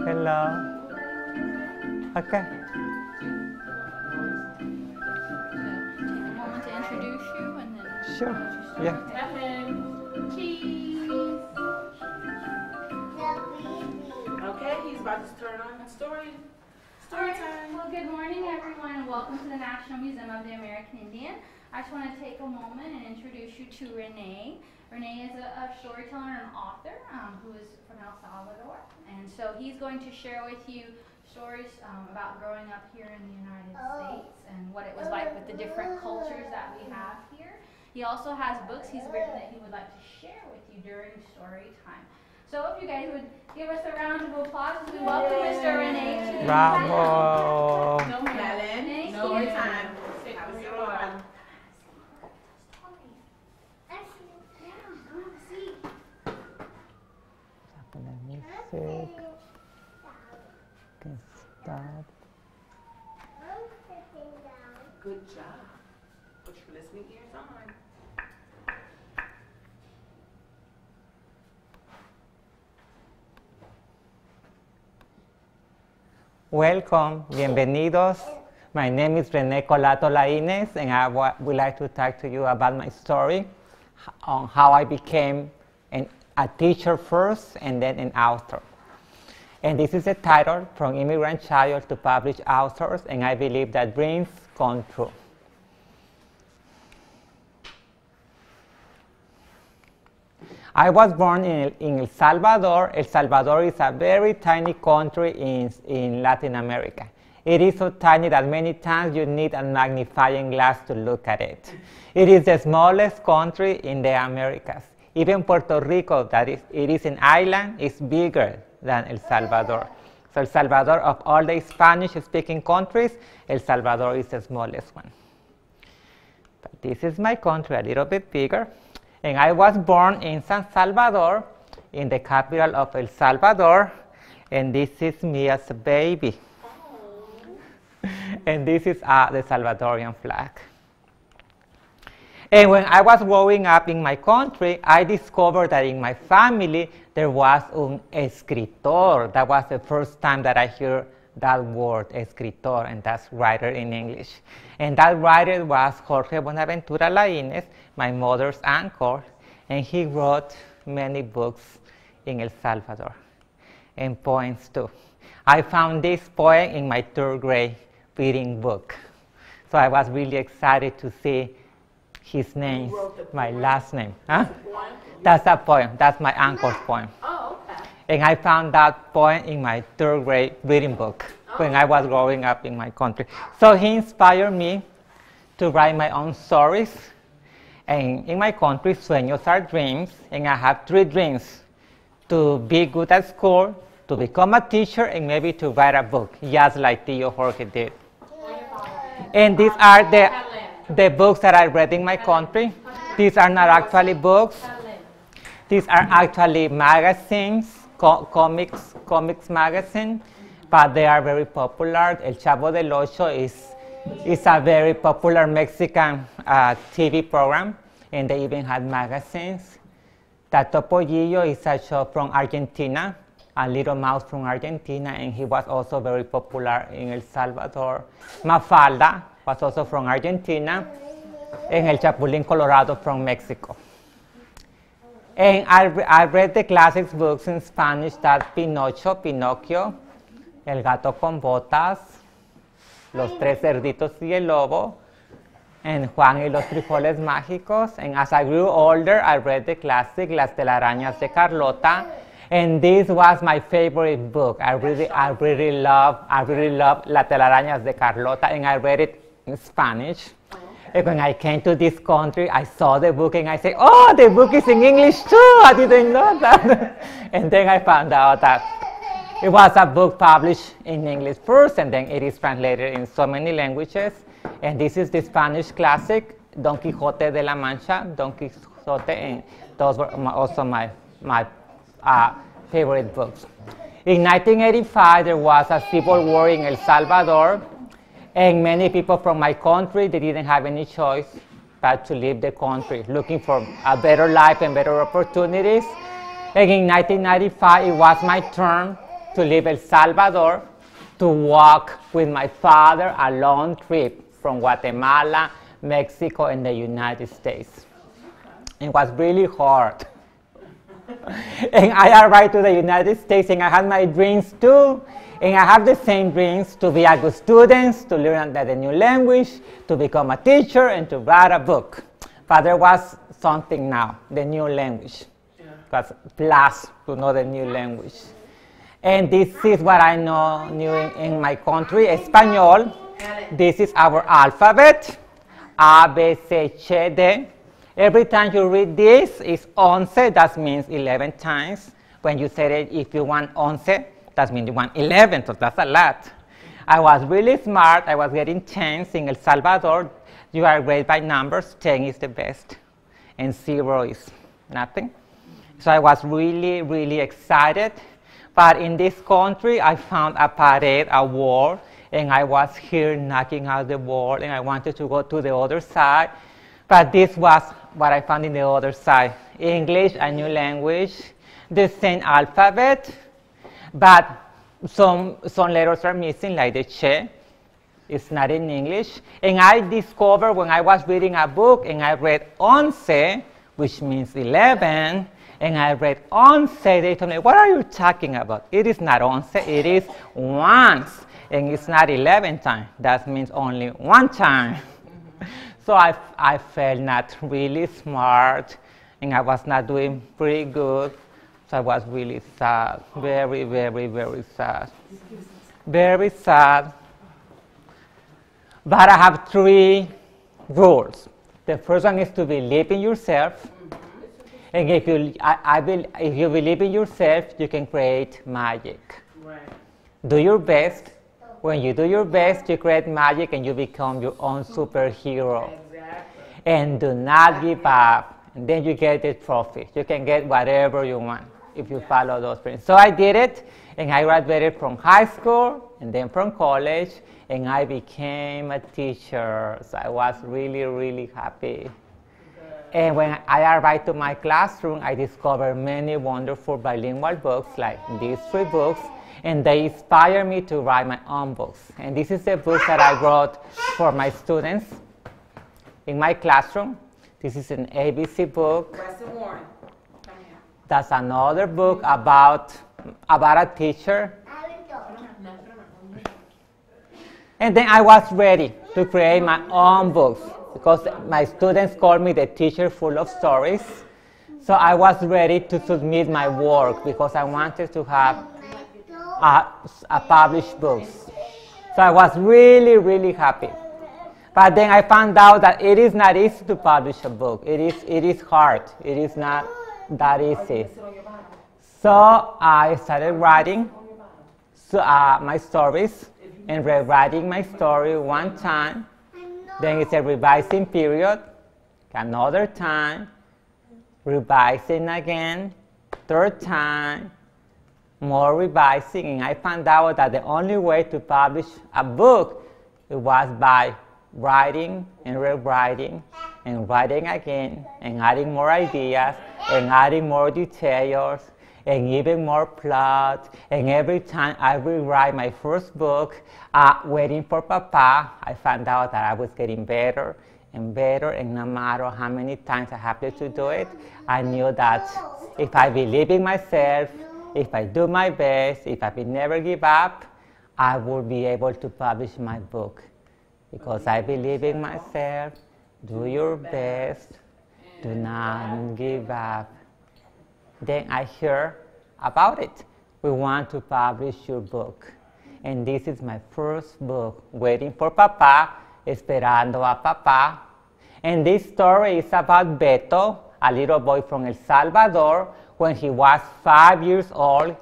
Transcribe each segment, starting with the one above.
Hello. Okay. Take a moment to introduce you and then. Sure. Yeah. Cheese. Okay, he's about to turn on the story. Story time. Well, good morning, everyone, and welcome to the National Museum of the American Indian. I just want to take a moment and introduce you to René. René is a storyteller and author who is from El Salvador, and so he's going to share with you stories about growing up here in the United States and what it was like with the different cultures that we have here. He also has books he's written that he would like to share with you during story time. So if you guys would give us a round of applause as we welcome Mr. René to the Bravo. No, Helen. Story time. Have a good one. Music. Can start. Good job. Put your listening ears on. Welcome, bienvenidos. My name is René Colato Laínez, and I would like to talk to you about my story on how I became a teacher first and then an author. And this is a title, From Immigrant Child to Published Authors, and I believe that dreams come true. I was born in El Salvador. El Salvador is a very tiny country in Latin America. It is so tiny that many times you need a magnifying glass to look at it. It is the smallest country in the Americas. Even Puerto Rico, it is an island, is bigger than El Salvador. So El Salvador, of all the Spanish-speaking countries, El Salvador is the smallest one. But this is my country, a little bit bigger. And I was born in San Salvador, in the capital of El Salvador. And this is me as a baby. And this is the Salvadorian flag. And when I was growing up in my country, I discovered that in my family there was un escritor. That was the first time that I heard that word, escritor, and that's writer in English. And that writer was Jorge Buenaventura Laínez, my mother's uncle, and he wrote many books in El Salvador, and poems too. I found this poem in my third grade reading book. So I was really excited to see his name, my last name. Huh? That's a poem. That's my uncle's poem. Oh, okay. And I found that poem in my third grade reading book when I was growing up in my country. So he inspired me to write my own stories. And in my country, sueños are dreams. And I have 3 dreams: to be good at school, to become a teacher, and maybe to write a book, just like Tio Jorge did. And these are the books that I read in my country. These are not actually books. These are actually magazines, comics magazine, but they are very popular. El Chavo del Ocho is a very popular Mexican TV program, and they even had magazines. Tato Pollillo is a show from Argentina, a little mouse from Argentina, and he was also very popular in El Salvador. Mafalda was also from Argentina, and El Chapulín Colorado from Mexico. And I read the classics books in Spanish, that Pinocchio, El Gato con Botas, Los Tres Cerditos y el Lobo, and Juan y los Frijoles Mágicos. And as I grew older, I read the classic Las Telarañas de Carlota. And this was my favorite book. I really love La Telarañas de Carlota, and I read it in Spanish. And when I came to this country, I saw the book and I said, oh, the book is in English too. I didn't know that. And then I found out that it was a book published in English first, and then it is translated in so many languages. And this is the Spanish classic, Don Quixote de la Mancha, Don Quixote, and those were also my favorite books. In 1985, there was a civil war in El Salvador, and many people from my country, they didn't have any choice but to leave the country, looking for a better life and better opportunities. And in 1995, it was my turn to leave El Salvador to walk with my father a long trip from Guatemala, Mexico, and the United States. It was really hard. And I arrived to the United States, and I had my dreams too. And I have the same dreams, to be a good student, to learn the new language, to become a teacher, and to write a book. But there was something now, the new language. Because plus to know the new language. And this is what I knew in my country, Espanol. This is our alphabet, A, B, C, C, D. Every time you read this, it's 11, that means 11 times. When you say it, if you want 11, that means you want 11, so that's a lot. I was really smart. I was getting 10s. In El Salvador, you are great by numbers. 10 is the best, and 0 is nothing. So I was really, really excited. But in this country, I found a pared, a wall, and I was here knocking out the wall, and I wanted to go to the other side. But this was what I found in the other side. English, a new language, the same alphabet, but some letters are missing, like the che. It's not in English. And I discovered when I was reading a book, and I read 11, which means 11, and I read 11, they told me, what are you talking about? It is not 11, it is once, and it's not 11 times. That means only one time. So I felt not really smart, and I was not doing pretty good. So I was really sad, very, very, very sad. Very sad. But I have 3 rules. The first one is to believe in yourself. And if you believe in yourself, you can create magic. Right. Do your best. When you do your best, you create magic and you become your own superhero. Exactly. And do not give up. And then you get the trophy. You can get whatever you want if you follow those principles. So I did it, and I graduated from high school and then from college, and I became a teacher. So I was really, really happy. And when I arrived to my classroom, I discovered many wonderful bilingual books, like these 3 books, and they inspired me to write my own books. And this is the book that I wrote for my students in my classroom. This is an ABC book. Weston Warren. Come here. That's another book about a teacher. And then I was ready to create my own books, because my students called me the teacher full of stories. So I was ready to submit my work, because I wanted to have a published books. So I was really, really happy. But then I found out that it is not easy to publish a book. It is hard. It is not that easy. So I started writing my stories, and rewriting my story one time. Then it's a revising period, another time, revising again, 3rd time, more revising, and I found out that the only way to publish a book was by writing and rewriting and writing again and adding more ideas and adding more details and even more plot. And every time I rewrite my first book, Waiting for Papá, I found out that I was getting better and better, and no matter how many times I had to do it, I knew that if I believe in myself, if I do my best, if I will never give up, I will be able to publish my book. Because I believe in myself, do your best, do not give up. Then I heard about it. We want to publish your book. And this is my first book, Waiting for Papá, Esperando a Papá. And this story is about Beto, a little boy from El Salvador. When he was 5 years old,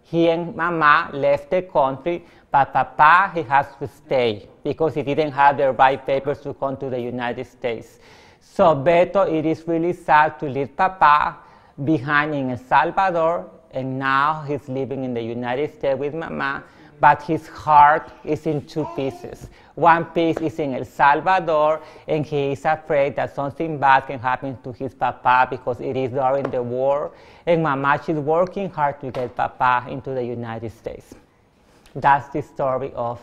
he and Mama left the country, but Papá, he has to stay because he didn't have the right papers to come to the United States. So Beto, it is really sad to leave Papá behind in El Salvador, and now he's living in the United States with Mama, but his heart is in two pieces. One piece is in El Salvador, and he is afraid that something bad can happen to his Papa because it is during the war, and Mama, she's working hard to get Papa into the United States. That's the story of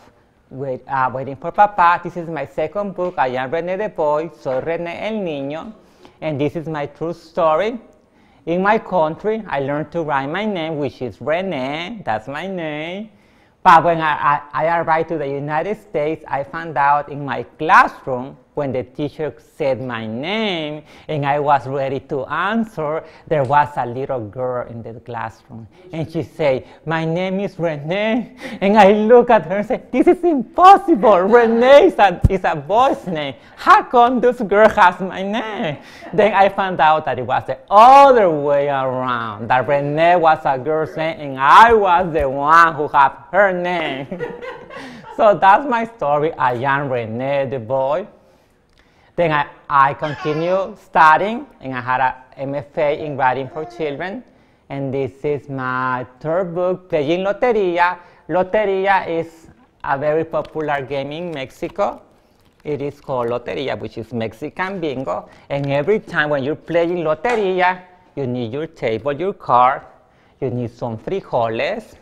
Waiting for Papá. This is my second book, I Am René the Boy, Soy René el Niño, and this is my true story. In my country, I learned to write my name, which is René, that's my name. But when I arrived to the United States, I found out in my classroom, when the teacher said my name and I was ready to answer, there was a little girl in the classroom. And she said, my name is René. And I look at her and say, this is impossible. René is a boy's name. How come this girl has my name? Then I found out that it was the other way around, that René was a girl's name and I was the one who had her name. So that's my story. I am René the boy. Then I continued studying, and I had an MFA in writing for children. And this is my third book, playing Loteria. Loteria is a very popular game in Mexico. It is called Loteria, which is Mexican bingo. And every time when you're playing Loteria, you need your table, your card, you need some frijoles.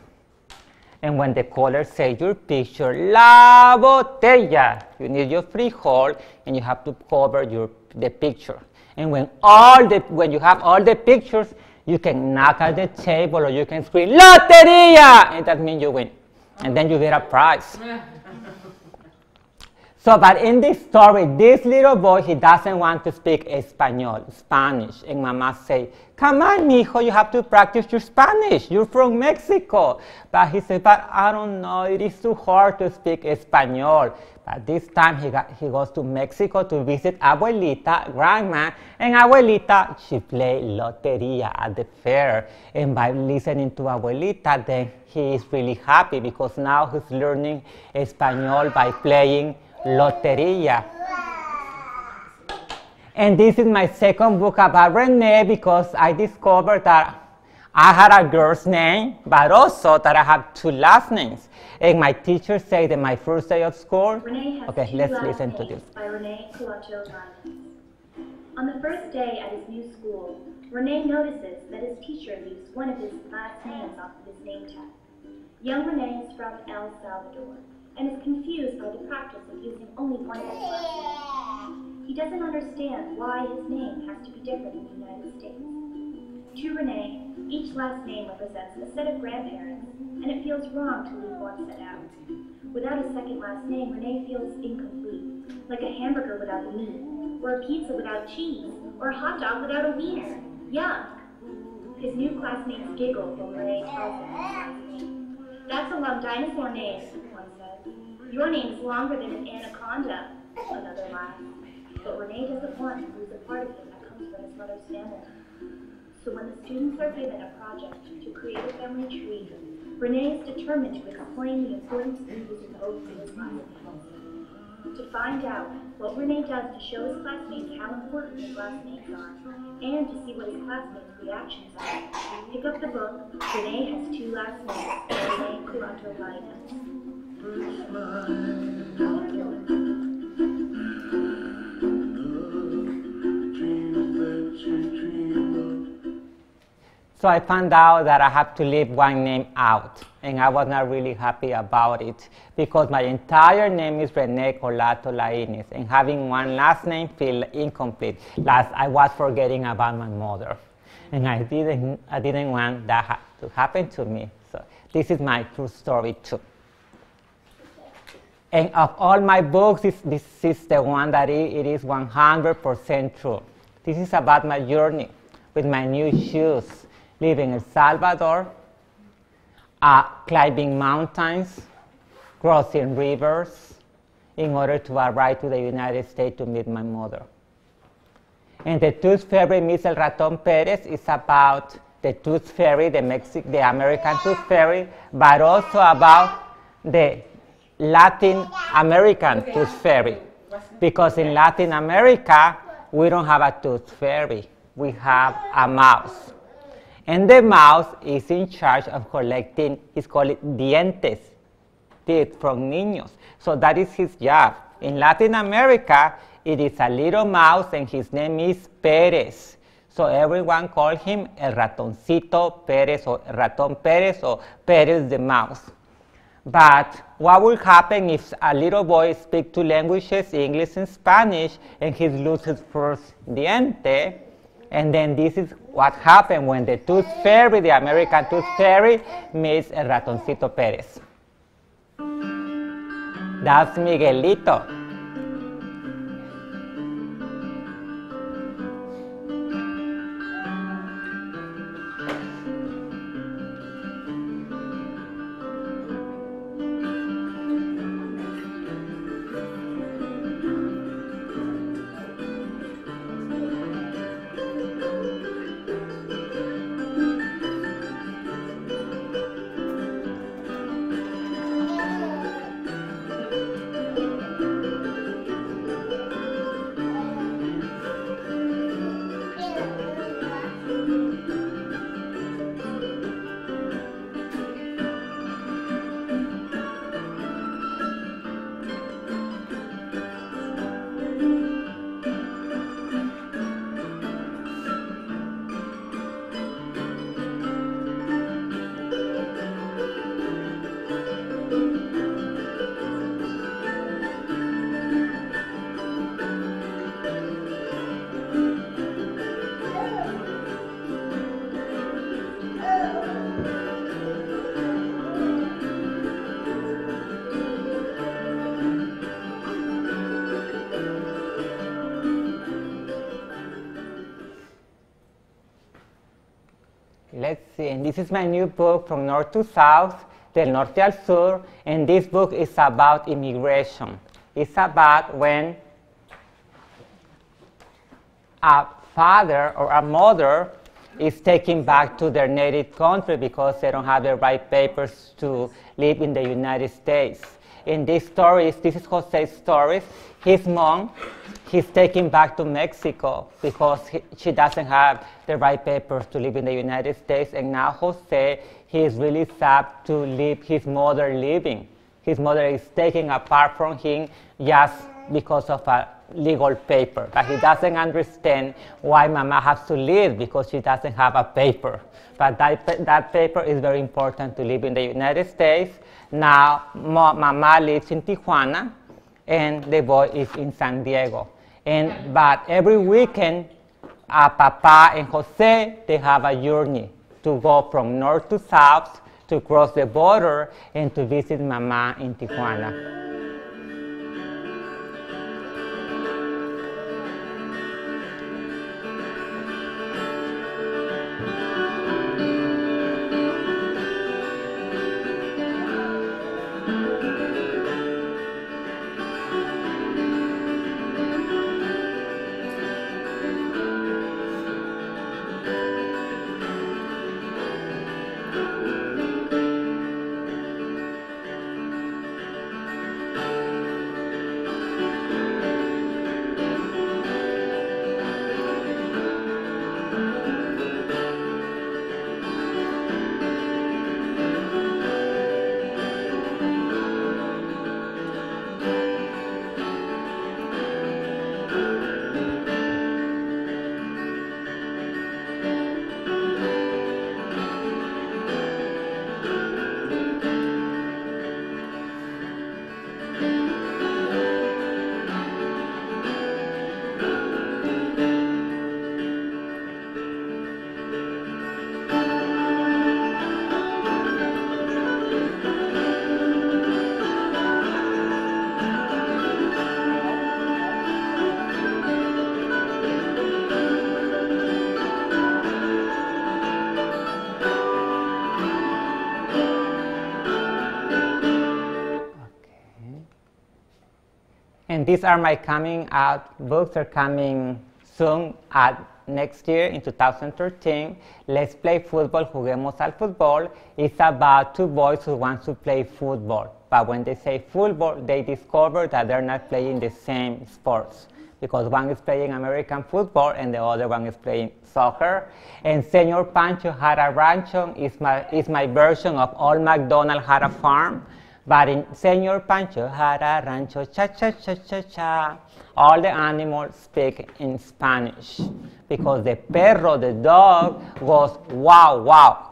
And when the caller says your picture, La Botella, you need your frijol, and you have to cover the picture. And when you have all the pictures, you can knock at the table or you can scream, Loteria! And that means you win. And then you get a prize. So, but in this story, this little boy, he doesn't want to speak Spanish. And Mama say, come on, mijo, you have to practice your Spanish. You're from Mexico. But he said, but I don't know, it is too hard to speak Espanol. But this time he goes to Mexico to visit Abuelita, grandma, and Abuelita, she played Loteria at the fair. And by listening to Abuelita, then he is really happy because now he's learning Espanol by playing Loteria. And this is my second book about René because I discovered that I had a girl's name, but also that I have two last names. And my teacher said that my first day of school, okay, let's listen to this. By René Colato Laínez. On the first day at his new school, René notices that his teacher leaves one of his last names off of his name tag. Young René is from El Salvador and is confused by the practice of using only one of his last names. He doesn't understand why his name has to be different in the United States. To René, each last name represents a set of grandparents, and it feels wrong to leave one set out. Without a second last name, René feels incomplete, like a hamburger without the meat, or a pizza without cheese, or a hot dog without a wiener. Yuck! His new classmates giggle when René tells them his last name. That's a long dinosaur name, one says. Your name's longer than an anaconda, another laughs. But René doesn't want to lose a part of him that comes from his mother's family. So when the students are given a project to create a family tree, René is determined to explain the importance of using both of his last names. To find out what René does to show his classmates how important his last names are, and to see what his classmates' reactions are, pick up the book, René Has Two Last Names, by René Colato Laínez. So I found out that I have to leave one name out, and I was not really happy about it because my entire name is René Colato Laínez, and having one last name feel incomplete. I was forgetting about my mother, and I didn't want that to happen to me. So this is my true story too. And of all my books, this is the one that it is 100% true. This is about my journey with my new shoes, living in Salvador, climbing mountains, crossing rivers, in order to arrive to the United States to meet my mother. And the Tooth Fairy, Miss El Raton Perez, is about the Tooth Fairy, the American Tooth Fairy, but also about the Latin American Tooth Fairy. Because in Latin America, we don't have a Tooth Fairy. We have a mouse. And the mouse is in charge of collecting, it's called dientes, teeth from niños. So that is his job. In Latin America, it is a little mouse and his name is Perez. So everyone calls him El Ratoncito Perez or Raton Perez or Perez the mouse. But what will happen if a little boy speaks two languages, English and Spanish, and he loses first diente? And then this is what happened when the Tooth Fairy, the American Tooth Fairy, meets El Ratoncito Perez. That's Miguelito. Let's see, and this is my new book, From North to South, Del Norte al Sur, and this book is about immigration. It's about when a father or a mother is taken back to their native country because they don't have the right papers to live in the United States. In these stories, this is Jose's stories. His mom, he's taken back to Mexico because she doesn't have the right papers to live in the United States. And now Jose, he is really sad to leave his mother living. His mother is taken apart from him just because of a legal paper. But he doesn't understand why Mama has to leave because she doesn't have a paper. But that paper is very important to live in the United States. Now, Mama lives in Tijuana, and the boy is in San Diego. But every weekend, Papá and Jose, they have a journey to go from north to south, to cross the border, and to visit Mama in Tijuana. And these are my coming out books. They're coming soon next year in 2013. Let's Play Football, Juguemos al Fútbol. It's about two boys who want to play football. But when they say football, they discover that they're not playing the same sports, because one is playing American football and the other one is playing soccer. And Señor Pancho had a rancho is my version of Old MacDonald had a farm. But in Señor Pancho had a rancho, cha-cha-cha-cha-cha. All the animals speak in Spanish, because the perro, the dog, goes wow, wow.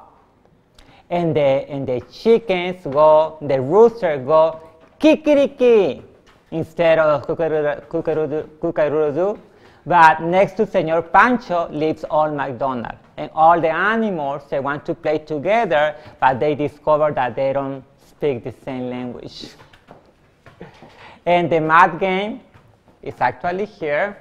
And the chickens go, the rooster go, kikiriki, instead of kukarudu. But next to Señor Pancho lives Old MacDonald. And all the animals, they want to play together, but they discover that they don't speak the same language. And the math game is actually here.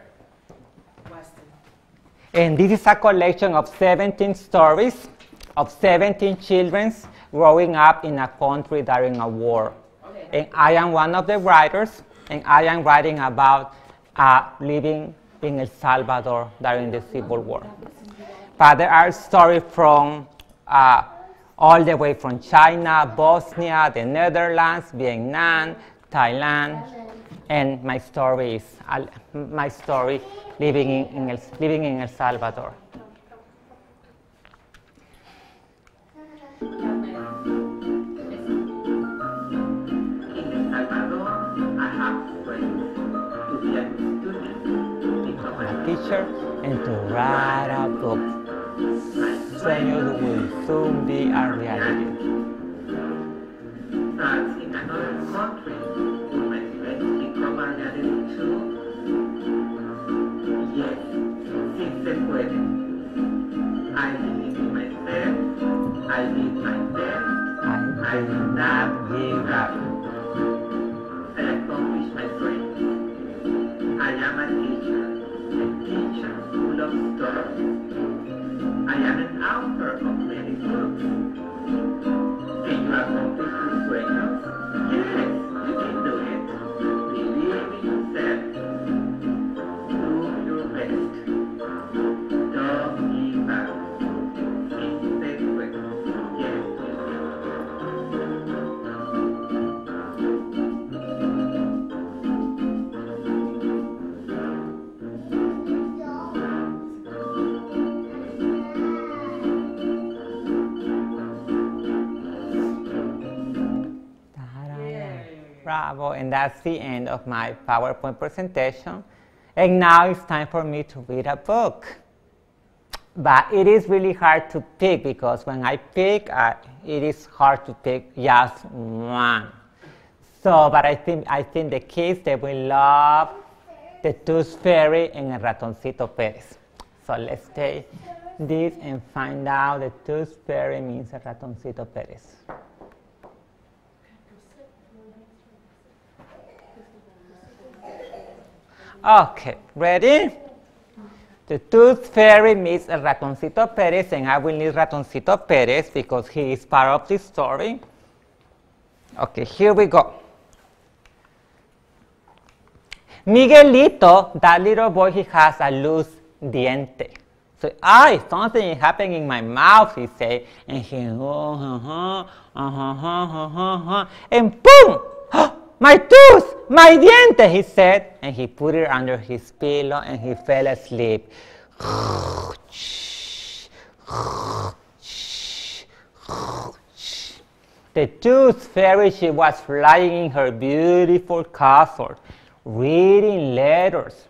And this is a collection of 17 stories of 17 children growing up in a country during a war. Okay. And I am one of the writers, and I am writing about living in El Salvador during the Civil War. But there are stories from all the way from China, Bosnia, the Netherlands, Vietnam, Thailand, and my story is living in El Salvador. Teacher and to write a book. Sueños will soon be a reality. But in another country, will my friends become a reality too? Yes, sí se puede. I believe in myself. I did my best. I did not give up. I accomplished my dreams. I am a teacher full of stories. I am an author of many books. Can you accomplish your sueños? Yes, you can do it. Believe in yourself. Do your best. Don't give up. It's the way. Yes. Bravo, and that's the end of my PowerPoint presentation. And now it's time for me to read a book. But it is really hard to pick, because when I pick, it is hard to pick just one. So, but I think the kids, they will love The Tooth Fairy and El Ratoncito Pérez. So let's take this and find out the Tooth Fairy means El Ratoncito Pérez. Okay, ready? The Tooth Fairy meets El Ratoncito Pérez, and I will need Ratoncito Pérez because he is part of the story. Okay, here we go. Miguelito, that little boy, he has a loose diente. So, something is happening in my mouth, he said, and he, and boom! My tooth, my diente, he said, and he put it under his pillow and he fell asleep. The Tooth Fairy, she was flying in her beautiful castle, reading letters,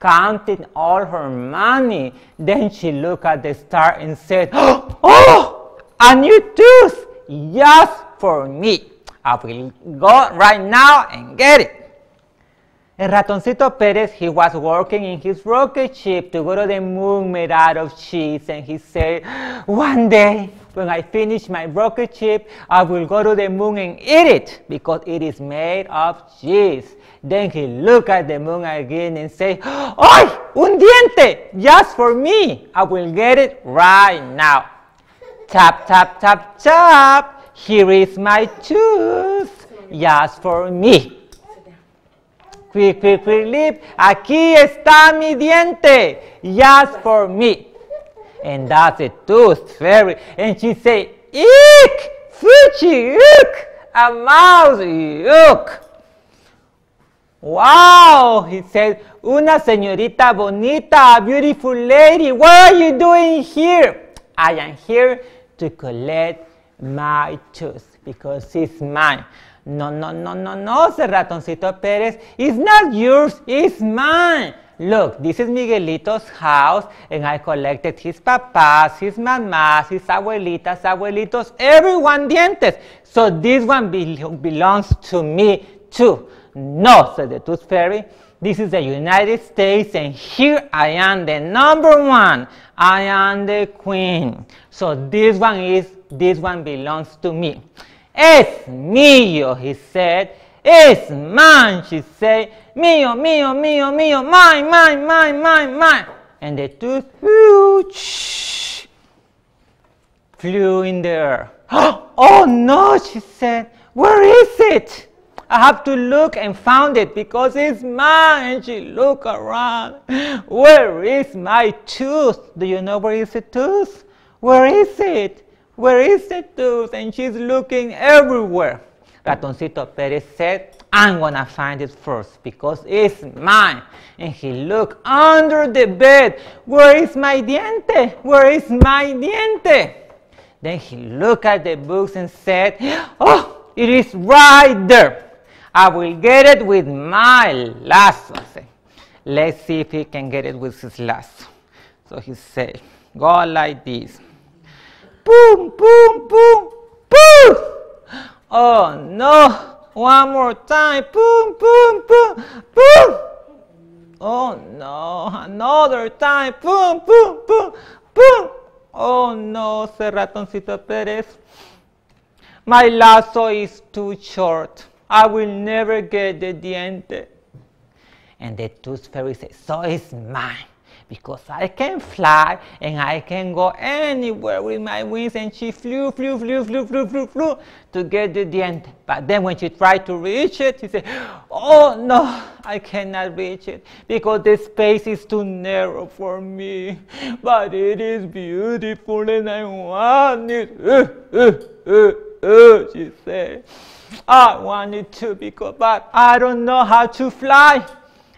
counting all her money. Then she looked at the star and said, "Oh, a new tooth, just for me. I will go right now and get it." El Ratoncito Pérez, he was working in his rocket ship to go to the moon made out of cheese, and he said, "One day, when I finish my rocket ship, I will go to the moon and eat it, because it is made of cheese." Then he looked at the moon again and said, "Ay, un diente, just for me. I will get it right now. Tap, tap, tap, tap. Here is my tooth, just for me." quick, quick, quick, leap. Aquí está mi diente, just for me. And that's a tooth fairy. And she say, eek, fuchi, eek, a mouse, eek. Wow, he said, una señorita bonita, a beautiful lady, what are you doing here? I am here to collect my tooth because it's mine. No, no, no, no, no, said Ratoncito Pérez. It's not yours, it's mine. Look, this is Miguelito's house, and I collected his papas, his mamas, his abuelitas, abuelitos, everyone dientes. So this one belongs to me too. No, said the Tooth Fairy. This is the United States, and here I am the #1. I am the queen. So this one belongs to me. Es mío, he said. Es mine, she said. Mío, mío, mío, mío, mine, mine, mine, mine, mine. And the tooth flew in the air. Oh no, she said. Where is it? I have to look and found it because it's mine. And she looked around. Where is my tooth? Do you know where is the tooth? Where is it? Where is the tooth? And she's looking everywhere. Ratoncito Pérez said, I'm gonna find it first because it's mine. And he looked under the bed. Where is my diente? Where is my diente? Then he looked at the books and said, oh, it is right there. I will get it with my lasso. Let's see if he can get it with his lasso. So he said, go like this. Boom, boom, boom, boom. Oh no, one more time. Boom, boom, boom, boom. Oh no, another time. Boom, boom, boom, boom. Oh no, said Ratoncito Pérez. My lasso is too short. I will never get the diente. And the Tooth Fairy said, so it's mine, because I can fly and I can go anywhere with my wings. And she flew, flew, flew, flew, flew, flew, flew to get the diente. But then when she tried to reach it, she said, oh no, I cannot reach it because the space is too narrow for me. But it is beautiful and I want it. She said. I wanted to but I don't know how to fly.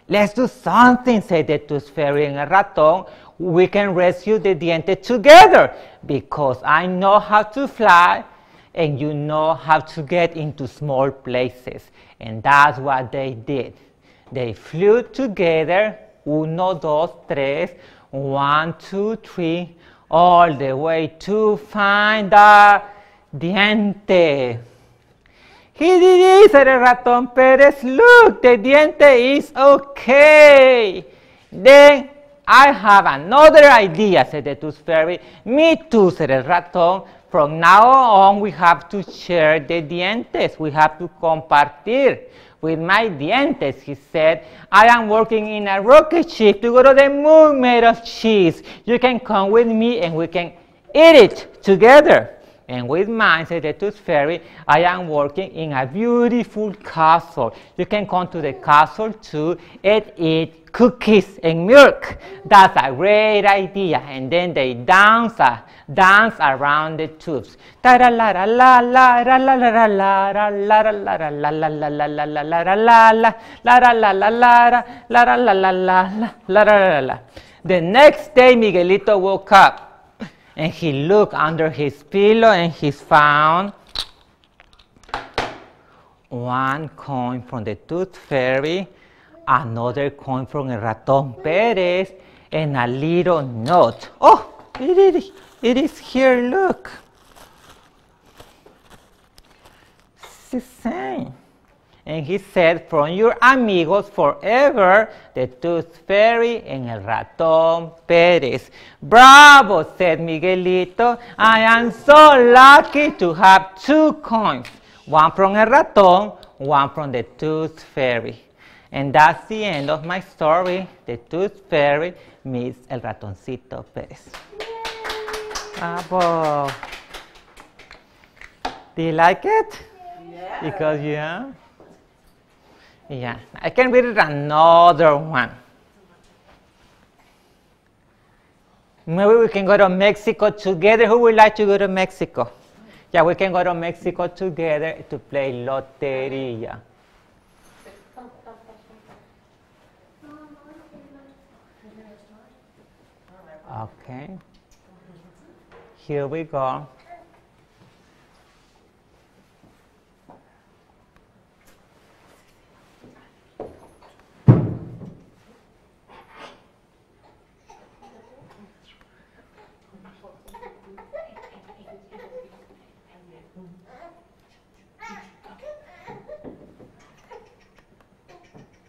Let's do something, said the Tooth Fairy and el ratón. We can rescue the diente together because I know how to fly and you know how to get into small places. And that's what they did. They flew together, 1, 2, 3, 1, 2, 3, all the way to find the diente. He did it, said el ratón Pérez. Look, the diente is okay. Then I have another idea, said the Tooth Fairy. Me too, said el ratón. From now on, we have to share the dientes. We have to compartir with my dientes, he said. I am working in a rocket ship to go to the moon made of cheese. You can come with me and we can eat it together. And with mine, said the Tooth Fairy, I am working in a beautiful castle. You can come to the castle too and eat cookies and milk. That's a great idea. And then they dance around the tubes. The next day, Miguelito woke up. And he looked under his pillow and he found 1 coin from the Tooth Fairy, another coin from el ratón Pérez, and a little note. Oh, it is here, look. It's the same. And he said, from your amigos forever, the Tooth Fairy and el ratón Pérez. Bravo, said Miguelito. I am so lucky to have 2 coins. 1 from el ratón, 1 from the Tooth Fairy. And that's the end of my story. The Tooth Fairy meets el ratoncito Pérez. Bravo. Do you like it? Yeah. Because, yeah. Yeah, I can read it another one. Maybe we can go to Mexico together. Who would like to go to Mexico? Yeah, we can go to Mexico together to play Loteria. Okay. Here we go.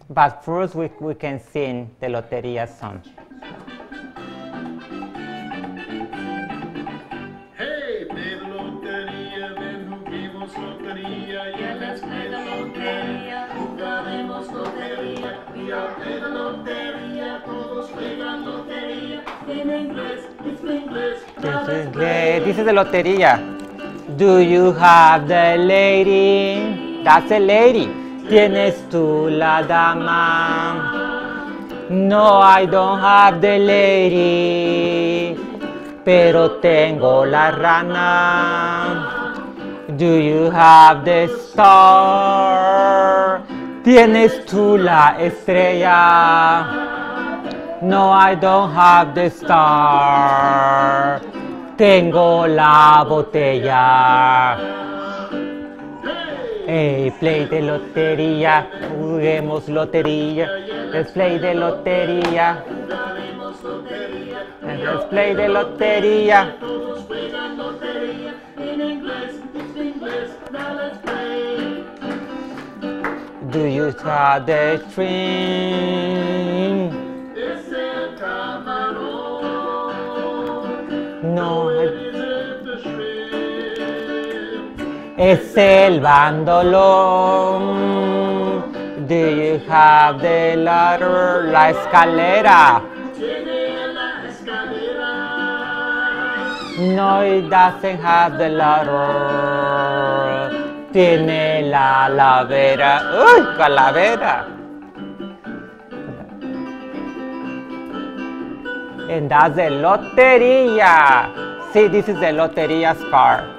But first we can sing the Loteria song. Hey, play the Loteria, ven juguemos Loteria, yeah, let's play the Loteria, jugaremos Loteria, we are play the Loteria, todos juegan Loteria, en inglés, it's English, This is the Loteria. Do you have the lady? That's a lady. ¿Tienes tú la dama? No, I don't have the lady, pero tengo la rana. Do you have the star? ¿Tienes tú la estrella? No, I don't have the star. Tengo la botella. Hey, play the Loteria, juguemos Loteria. Let's play the Loteria. Let's play the Loteria. Do you have the string? No. Es el bandolón. Do you have the ladder? La escalera. No, it doesn't have the ladder. Tiene la calavera. ¡Uy, calavera! And that's the Loteria. See, this is the Loteria's card.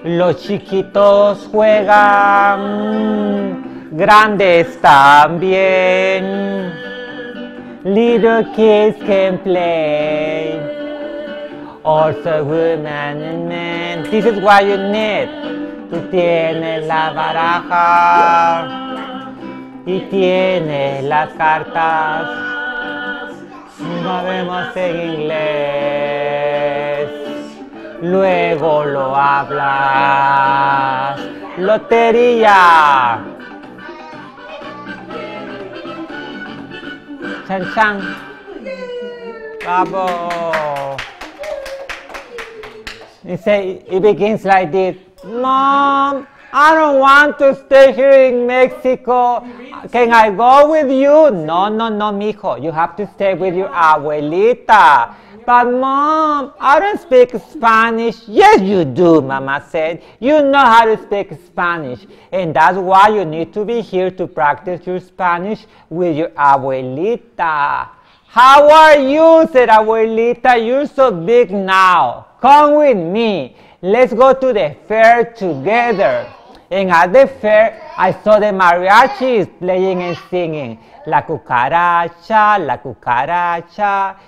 Los chiquitos juegan, grandes también. Little kids can play, also women and men. This is what you need. Tú tienes la baraja y tienes las cartas. No vemos en inglés. Luego lo hablas. Lotería. Chan chan. Bravo. It begins like this. Mom, I don't want to stay here in Mexico. Can I go with you? No, mijo. You have to stay with your abuelita. But Mom, I don't speak Spanish. Yes, you do, Mama said. You know how to speak Spanish. And that's why you need to be here to practice your Spanish with your abuelita. How are you? Said abuelita. You're so big now. Come with me. Let's go to the fair together. And at the fair, I saw the mariachis playing and singing. La cucaracha,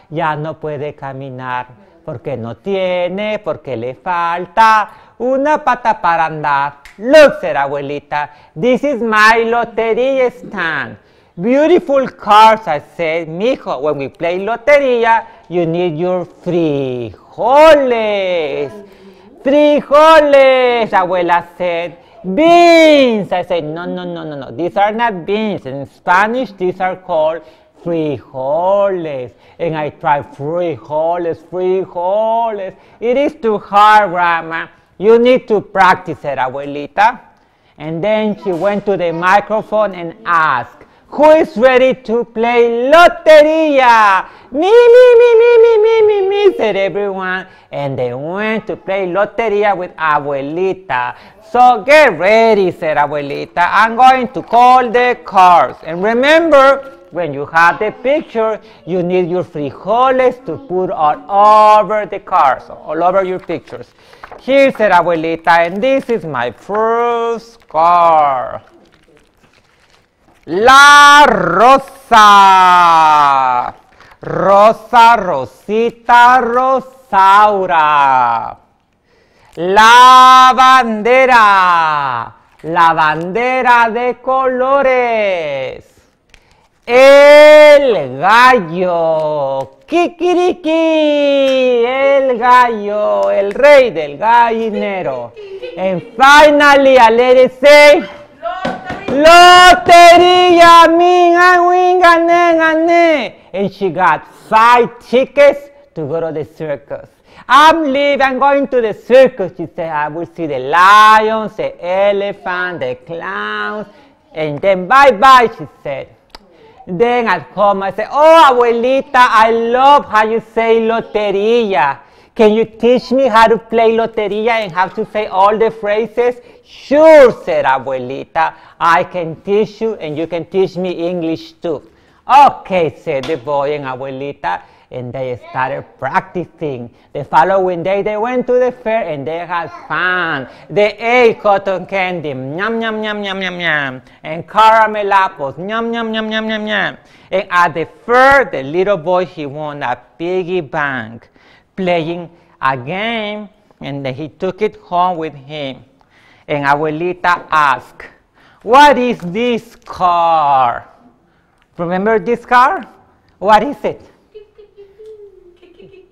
ya no puede caminar. Porque no tiene, porque le falta una pata para andar. Look, said abuelita, this is my loteria stand. Beautiful cards, I said. Mijo, when we play loteria, you need your frijoles. Frijoles, abuela said. Beans! I said, no. These are not beans. In Spanish, these are called frijoles. And I tried frijoles. It is too hard, Grandma. You need to practice it, abuelita. And then she went to the microphone and asked, who is ready to play Loteria? Me, said everyone. And they went to play Loteria with Abuelita. So get ready, said Abuelita. I'm going to call the cards. And remember, when you have the picture, you need your frijoles to put all over the cards, all over your pictures. Here, said Abuelita, and this is my first card. La Rosa. Rosa, Rosita, Rosaura. La bandera de colores. El gallo, kikiriki, el gallo, el rey del gallinero. And finally, a lady say, Loteria, minga, and she got 5 tickets to go to the circus. I'm going to the circus, she said. I will see the lions, the elephant, the clowns, and then bye-bye, she said. Then at home, I said, oh, Abuelita, I love how you say Loteria. Can you teach me how to play Loteria and how to say all the phrases? Sure, said Abuelita. I can teach you and you can teach me English too. Okay, said the boy and Abuelita, and they started practicing. The following day, they went to the fair and they had fun. They ate cotton candy, yum, yum, yum, yum, yum, yum, and caramel apples, yum, yum, yum, yum, yum, yum. And at the fair, the little boy, he won a piggy bank playing a game, and then he took it home with him. And Abuelita asked, what is this car? Remember this car? What is it?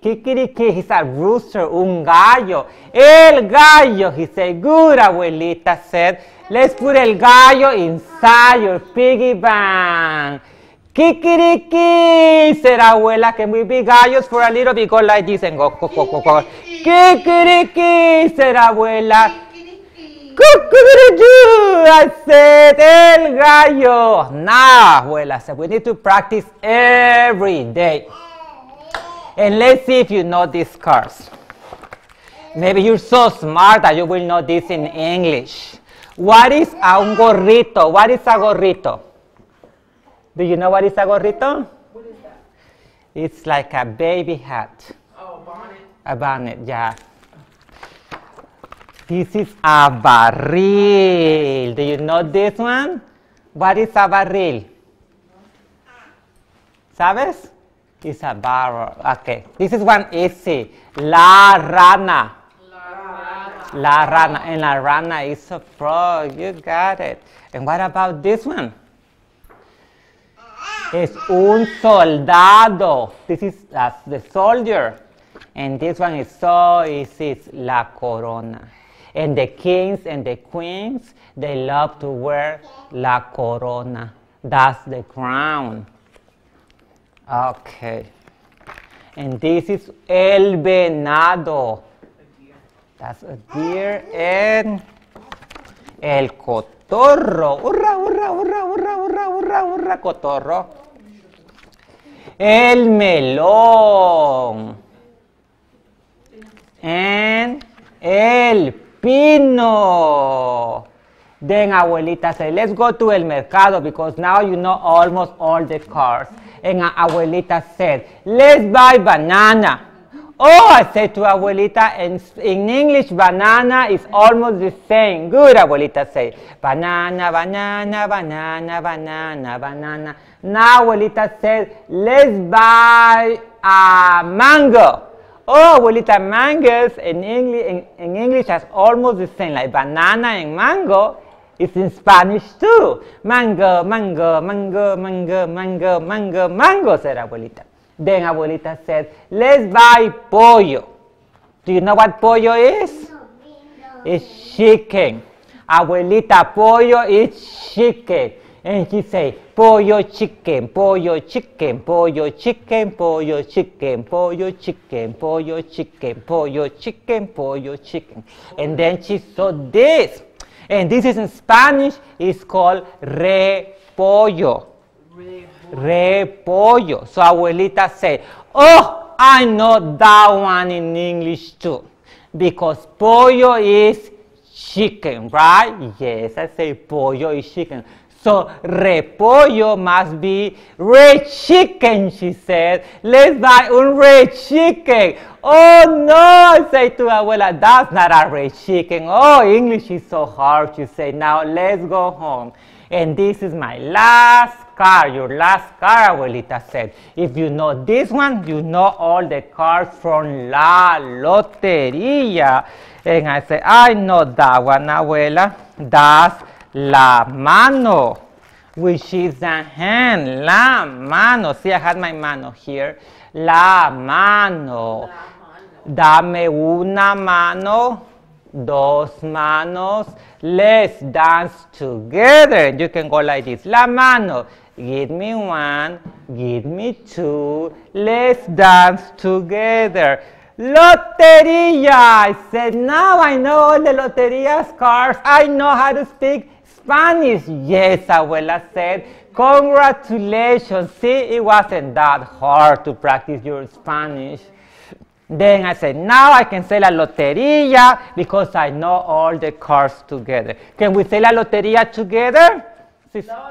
Kikiriki, he said, rooster, un gallo. El gallo, he said. Good, Abuelita said. Let's put el gallo inside your piggy bank. Kikiriki, said Abuela. Can we be gallos for a little bit? Go like this and go. Kikiriki, said Abuela. I said, el gallo. Nah, Abuela said, we need to practice every day. And let's see if you know these cards. Maybe you're so smart that you will know this in English. What is un gorrito? What is a gorrito? Do you know what is a gorrito? What is that? It's like a baby hat. Oh, bonnet. A bonnet, yeah. This is a barril. Do you know this one? What is a barril? ¿Sabes? It's a barrel. Okay. This is one easy. La rana. La rana. And la rana is a frog. You got it. And what about this one? Es un soldado. This is the soldier. And this one is so easy. It's la corona. And the kings and the queens, they love to wear la corona. That's the crown. Okay. And this is el venado. That's a deer. And el cotorro. Hurra, hurra, hurra, hurra, hurra, hurra, hurra, cotorro. El melón. And el pino. Then Abuelita said, let's go to el mercado because now you know almost all the cars. And Abuelita said, let's buy banana. Oh, I said to Abuelita, in English, banana is almost the same. Good, Abuelita said. Banana, banana, banana, banana, banana. Now Abuelita said, let's buy a mango. Oh, Abuelita, mangoes in English is almost the same, like banana and mango. It's in Spanish too. Mango, mango, mango, mango, mango, mango, mango, said Abuelita. Then Abuelita said, let's buy pollo. Do you know what pollo is? No. It's chicken. Abuelita, pollo is chicken. And she say, pollo chicken, pollo chicken, pollo chicken, pollo chicken, pollo chicken, pollo chicken, pollo chicken, pollo chicken. And then she saw this. And this is in Spanish, it's called repollo. Repollo. So abuelita said, oh, I know that one in English too. Because pollo is chicken, right? Yes, I say pollo is chicken. So repollo must be red chicken, she said. Let's buy un red chicken. Oh no, I say to abuela, that's not a red chicken. Oh, English is so hard, she said. Now let's go home. And this is my last card, your last card, abuelita said. If you know this one, you know all the cards from La Loteria. And I said, I know that one, abuela. That's la mano, which is the hand. La mano. See, I had my mano here. La mano. Dame una mano, dos manos. Let's dance together. You can go like this. La mano. Give me one. Give me two. Let's dance together. Loteria. I said, now I know all the Loteria's cards. I know how to speak Spanish. Yes, abuela said. Congratulations. See, it wasn't that hard to practice your Spanish. Then I said, now I can say la loteria because I know all the cards together. Can we say la loteria together?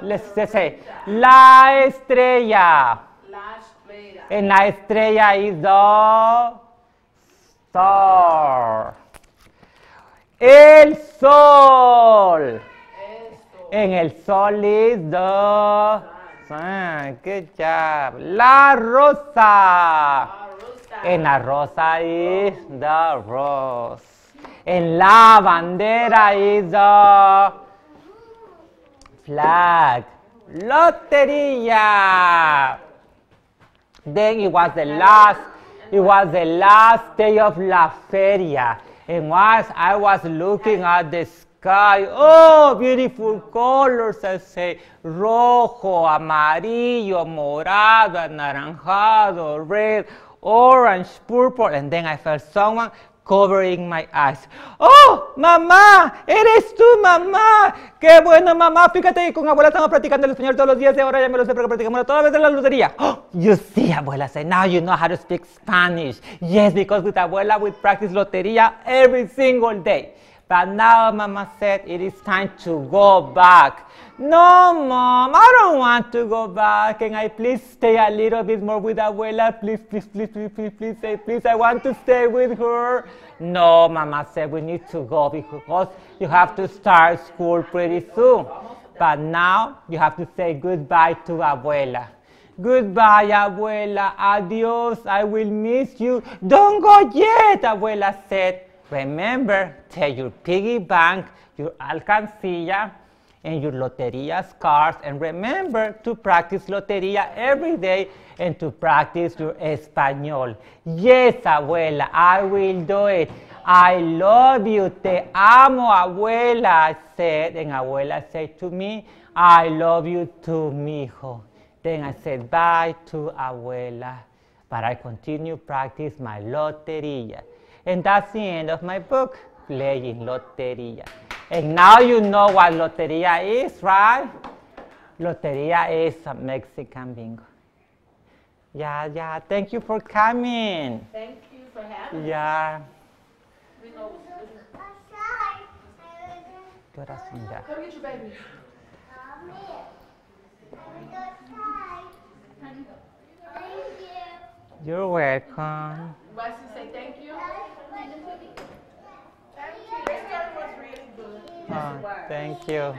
Let's say la estrella. La estrella. And la estrella is the star. El sol. And el sol is the sun. Good job. La rosa. And la rosa is the rose. And la bandera is the flag. Loteria. Then it was the last day of La Feria. And I was looking at the sky. Oh, beautiful colors. I say rojo, amarillo, morado, anaranjado, red, orange, purple. And then I felt someone covering my eyes. ¡Oh, mamá! ¡Eres tú, mamá! ¡Qué bueno, mamá! Fíjate que con abuela estamos practicando el español todos los días y ahora ya me lo sé porque practicamos todas las veces en la lotería. Oh, you see, abuela said, now you know how to speak Spanish. Yes, because with abuela we practice loteria every single day. But now mama said it is time to go back. No, Mom, I don't want to go back. Can I please stay a little bit more with abuela? Please, please, please, please, please, please, say, please, I want to stay with her. No, Mama said we need to go because you have to start school pretty soon. But now you have to say goodbye to abuela. Goodbye, abuela. Adios. I will miss you. Don't go yet, abuela said. Remember, take your piggy bank, your alcancilla, and your loteria's cards, and remember to practice loteria every day and to practice your español. Yes, abuela, I will do it. I love you. Te amo, abuela, I said, and abuela said to me, I love you too, mijo. Then I said bye to abuela, but I continue practice my loteria. And that's the end of my book, Playing Loteria. And now you know what Loteria is, right? Loteria is a Mexican bingo. Yeah, thank you for coming. Thank you for having us. Yeah. We know. Corazón, ya. Come get your baby. You're welcome. Why should say thank you? Thank you. This story was really good. Yes, it was. Thank you.